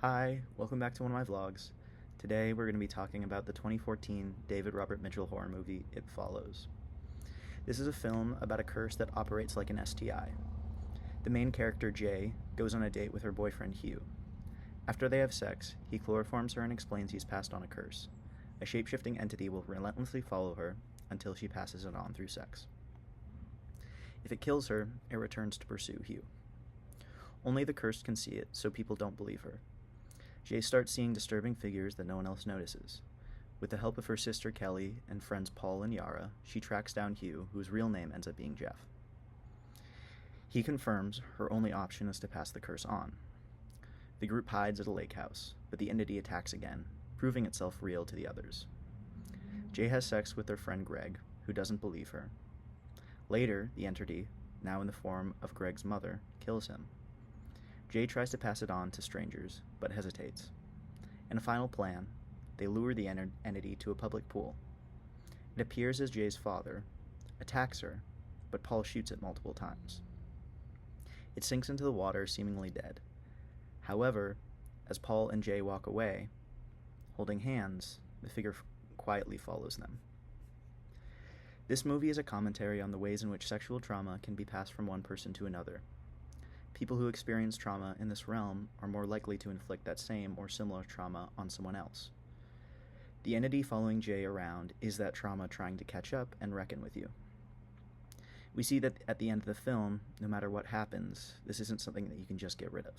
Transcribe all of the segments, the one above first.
Hi, welcome back to one of my vlogs. Today we're going to be talking about the 2014 David Robert Mitchell horror movie, It Follows. This is a film about a curse that operates like an STI. The main character, Jay, goes on a date with her boyfriend, Hugh. After they have sex, he chloroforms her and explains he's passed on a curse. A shape-shifting entity will relentlessly follow her until she passes it on through sex. If it kills her, it returns to pursue Hugh. Only the cursed can see it, so people don't believe her. Jay starts seeing disturbing figures that no one else notices. With the help of her sister Kelly and friends Paul and Yara, she tracks down Hugh, whose real name ends up being Jeff. He confirms her only option is to pass the curse on. The group hides at a lake house, but the entity attacks again, proving itself real to the others. Jay has sex with their friend Greg, who doesn't believe her. Later, the entity, now in the form of Greg's mother, kills him. Jay tries to pass it on to strangers, but hesitates. In a final plan, they lure the entity to a public pool. It appears as Jay's father, attacks her, but Paul shoots it multiple times. It sinks into the water, seemingly dead. However, as Paul and Jay walk away, holding hands, the figure quietly follows them. This movie is a commentary on the ways in which sexual trauma can be passed from one person to another. People who experience trauma in this realm are more likely to inflict that same or similar trauma on someone else. The entity following Jay around is that trauma trying to catch up and reckon with you. We see that at the end of the film, no matter what happens, this isn't something that you can just get rid of.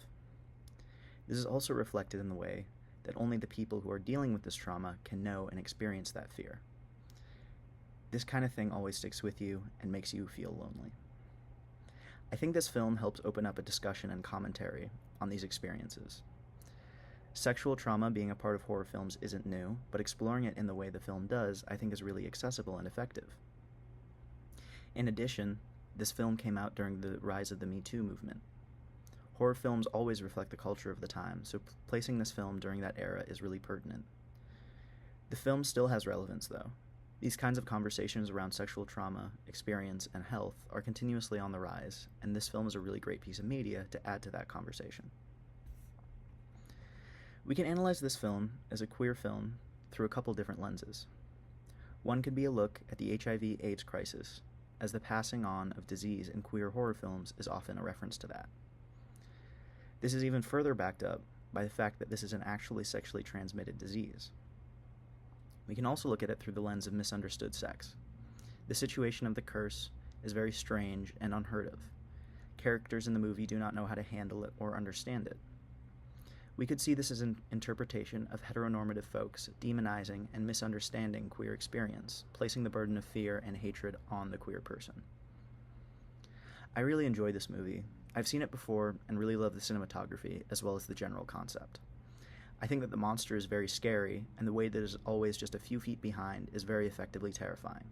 This is also reflected in the way that only the people who are dealing with this trauma can know and experience that fear. This kind of thing always sticks with you and makes you feel lonely. I think this film helps open up a discussion and commentary on these experiences. Sexual trauma being a part of horror films isn't new, but exploring it in the way the film does, I think, is really accessible and effective. In addition, this film came out during the rise of the Me Too movement. Horror films always reflect the culture of the time, so placing this film during that era is really pertinent. The film still has relevance, though. These kinds of conversations around sexual trauma, experience, and health are continuously on the rise, and this film is a really great piece of media to add to that conversation. We can analyze this film as a queer film through a couple different lenses. One could be a look at the HIV/AIDS crisis, as the passing on of disease in queer horror films is often a reference to that. This is even further backed up by the fact that this is an actually sexually transmitted disease. We can also look at it through the lens of misunderstood sex. The situation of the curse is very strange and unheard of. Characters in the movie do not know how to handle it or understand it. We could see this as an interpretation of heteronormative folks demonizing and misunderstanding queer experience, placing the burden of fear and hatred on the queer person. I really enjoy this movie. I've seen it before and really love the cinematography as well as the general concept. I think that the monster is very scary, and the way that it is always just a few feet behind is very effectively terrifying.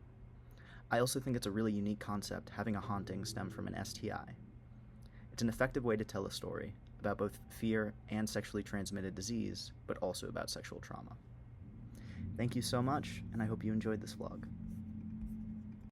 I also think it's a really unique concept having a haunting stem from an STI. It's an effective way to tell a story about both fear and sexually transmitted disease, but also about sexual trauma. Thank you so much, and I hope you enjoyed this vlog.